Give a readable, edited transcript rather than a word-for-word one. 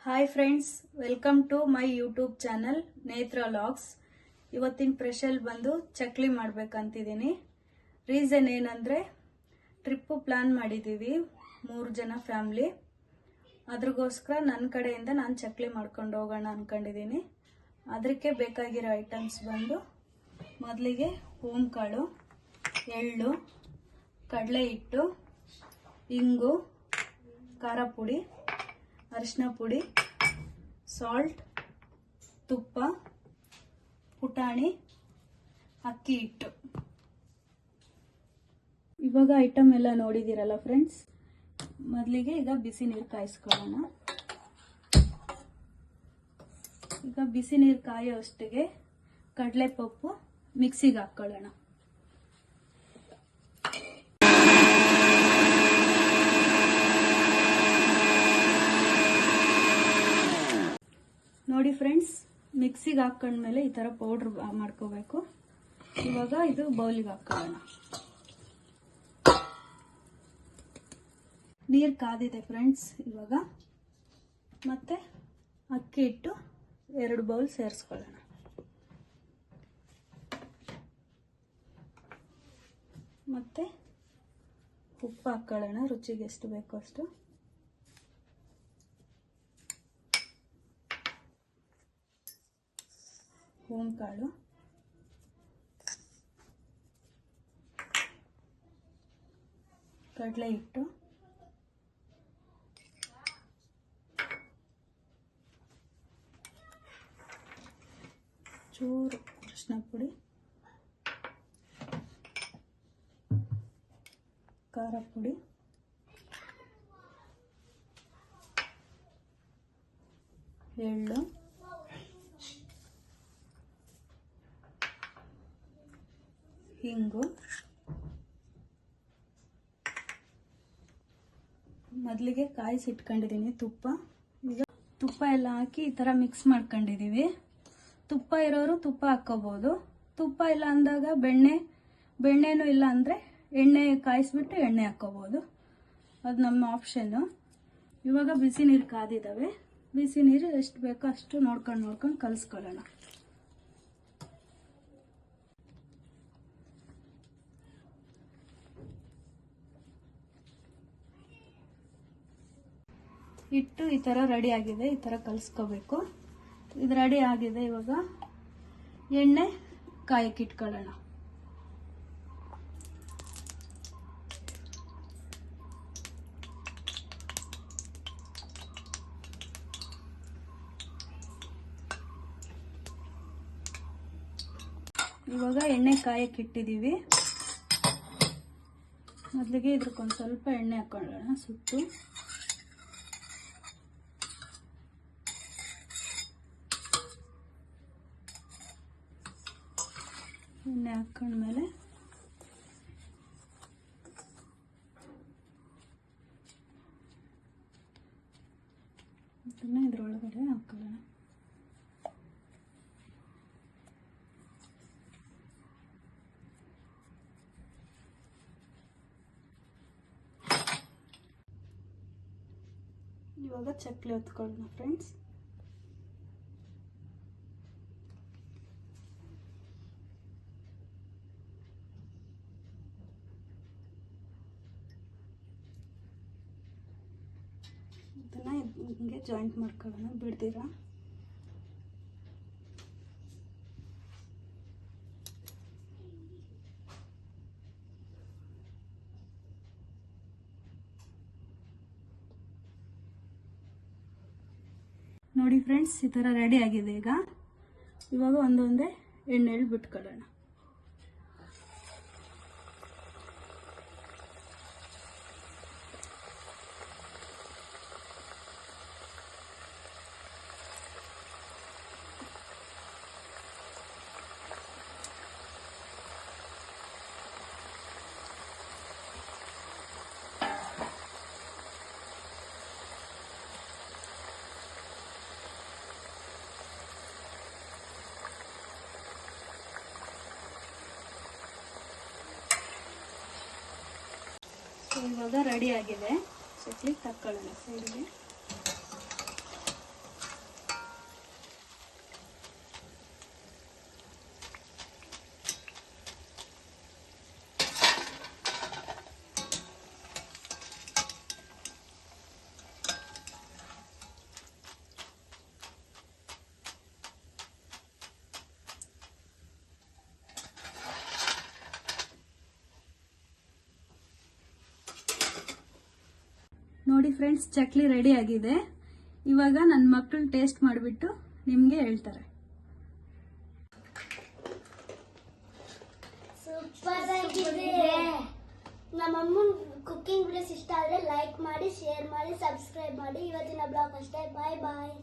Hi friends, welcome to my YouTube channel Netra vlogs. ಇವತ್ತಿನ special ಬಂದು ಚಕ್ಲಿ ಮಾಡ್ಬೇಕಂತಿದ್ದೀನಿ. ರೀಸನ್ ಏನಂದ್ರೆ ಟ್ರಿಪ್ಪು ಪ್ಲಾನ್ ಮಾಡಿದ್ದೀವಿ 3 ಜನ ಫ್ಯಾಮಿಲಿ. ಅದ್ರಗೋಸ್ಕರ ನನ್ನ ಕಡೆಯಿಂದ ನಾನು ಚಕ್ಲಿ ಮಾಡ್ಕೊಂಡು ಹೋಗೋಣ ಅನ್ಕೊಂಡಿದ್ದೀನಿ. ಅದಕ್ಕೆ ಬೇಕಾಗಿರೋ ಐಟಮ್ಸ್ ಬಂದು ಮೊದಲಿಗೆ ಓಂಕಾಳು, ಎಳ್ಳು, ಕಡಲೆ ಹಿಟ್ಟು, ಇಂಗು, ಖಾರ ಪುಡಿ, ಅರಿಶಿನ ಪುಡಿ, ಸಾಲ್ಟ್, ತುಪ್ಪ, ಪುಟಾಣಿ, ಅಕ್ಕಿ ಹಿಟ್ಟು. ಇವಾಗ ಐಟಮ್ ಎಲ್ಲ ನೋಡಿದಿರಲ್ಲ ಫ್ರೆಂಡ್ಸ್. ಮೊದಲಿಗೆ ಈಗ ಬಿಸಿ ನೀರು ಕಾಯಿಸ್ಕೊಳ್ಳೋಣ. ಈಗ ಬಿಸಿ ನೀರು ಕಾಯೋ ಅಷ್ಟಿಗೆ ಕಡಲೆ ಪಪ್ಪು ಮಿಕ್ಸಿಗೆ ಹಾಕೊಳ್ಳೋಣ. ನೋಡಿ ಫ್ರೆಂಡ್ಸ್, ಮಿಕ್ಸಿಗೆ ಹಾಕೊಂಡ್ಮೇಲೆ ಈ ತರ ಪೌಡರ್ ಮಾಡ್ಕೋಬೇಕು. ಇವಾಗ ಇದು ಬೌಲಿಗೆ ಹಾಕೊಳ್ಳೋಣ. ನೀರು ಕಾದಿದೆ ಫ್ರೆಂಡ್ಸ್. ಇವಾಗ ಮತ್ತೆ ಅಕ್ಕಿ ಹಿಟ್ಟು 2 ಬೌಲ್ ಸೇರಿಸ್ಕೊಳ್ಳೋಣ. ಮತ್ತೆ ಉಪ್ಪು ಹಾಕೊಳ್ಳೋಣ, ರುಚಿಗೆ ಎಷ್ಟು ಬೇಕೋ ಅಷ್ಟು. ಓಂಕಾಳು, ಕಡಲೆ ಹಿಟ್ಟು, ಚೂರು ಅರಿಶಿನ ಪುಡಿ, ಖಾರ ಪುಡಿ, ಎಳ್ಳು, ಹಿಂಗು. ಮೊದಲಿಗೆ ಕಾಯಿಸಿ ಇಟ್ಕೊಂಡಿದ್ದೀನಿ ತುಪ್ಪ. ಈಗ ತುಪ್ಪ ಎಲ್ಲ ಹಾಕಿ ಈ ತರ ಮಿಕ್ಸ್ ಮಾಡ್ಕೊಂಡಿದೀವಿ. ತುಪ್ಪ ಇರೋರು ತುಪ್ಪ ಹಾಕೋಬಹುದು. ತುಪ್ಪ ಇಲ್ಲ ಅಂದಾಗ ಬೆಣ್ಣೆನೂ ಇಲ್ಲ ಅಂದ್ರೆ ಎಣ್ಣೆ ಕಾಯಿಸ್ಬಿಟ್ಟು ಎಣ್ಣೆ ಹಾಕೋಬಹುದು. ಅದು ನಮ್ಮ ಆಪ್ಷನ್. ಇವಾಗ ಬಿಸಿ ನೀರು ಕಾದಿದ್ದಾವೆ. ಬಿಸಿ ನೀರು ಎಷ್ಟು ಬೇಕೋ ಅಷ್ಟು ನೋಡ್ಕೊಂಡು ಕಲಿಸ್ಕೊಳ್ಳೋಣ. ಹಿಟ್ಟು ಈ ತರ ರೆಡಿ ಆಗಿದೆ. ಈ ತರ ಕಲಿಸ್ಕೋಬೇಕು. ಇದು ರೆಡಿ ಆಗಿದೆ. ಇವಾಗ ಎಣ್ಣೆ ಕಾಯಕ್ಕೆ ಇಟ್ಕೊಳ್ಳೋಣ. ಇವಾಗ ಎಣ್ಣೆ ಕಾಯಕ್ಕೆ ಇಟ್ಟಿದ್ದೀವಿ. ಮೊದಲಿಗೆ ಇದ್ರಕ್ಕೊಂದು ಸ್ವಲ್ಪ ಎಣ್ಣೆ ಹಾಕೊಳ್ಳೋಣ. ಸುತ್ತು ಎಣ್ಣೆ ಹಾಕೊಂಡ್ಮೇಲೆ ಇದನ್ನ ಇದ್ರೊಳಗಡೆ ಹಾಕೊಳ್ಳೋಣ. ಇವಾಗ ಚಕ್ಲಿ ಹೊತ್ಕೊಳ್ಳೋಣ ಫ್ರೆಂಡ್ಸ್. ಇದನ್ನ ಹಿಂಗೆ ಜಾಯಿಂಟ್ ಮಾಡ್ಕೊಳ್ಳೋಣ ಬಿಡ್ದಿರ. ನೋಡಿ ಫ್ರೆಂಡ್ಸ್, ಈ ತರ ರೆಡಿ ಆಗಿದೆ. ಇವಾಗ ಒಂದೊಂದೇ ಎಣ್ಣೆಯಲ್ಲಿ ಬಿಟ್ಕೊಳ್ಳೋಣ. ಇವಾಗ ರೆಡಿ ಆಗಿದೆ. ಚಕ್ಲಿ ತಕ್ಕೊಳ್ಳೋಣ ಸೈಡ್ಗೆ. ಫ್ರೆಂಡ್ಸ್, ಚಕ್ಲಿ ರೆಡಿ ಆಗಿದೆ. ಇವಾಗ ನನ್ನ ಮಕ್ಕಳು ಟೇಸ್ಟ್ ಮಾಡಿಬಿಟ್ಟು ನಿಮಗೆ ಹೇಳ್ತಾರೆ. ಸೂಪರ್ ಆಗಿದೆ. ನಮ್ಮಮ್ಮನ ಕುಕಿಂಗ್ ವಿಡಿಯೋಸ್ ಇಷ್ಟ ಆದರೆ ಲೈಕ್ ಮಾಡಿ, ಶೇರ್ ಮಾಡಿ, ಸಬ್ಸ್ಕ್ರೈಬ್ ಮಾಡಿ. ಇವತ್ತಿನ ಬ್ಲಾಗ್ ಅಷ್ಟೇ. ಬಾಯ್ ಬಾಯ್.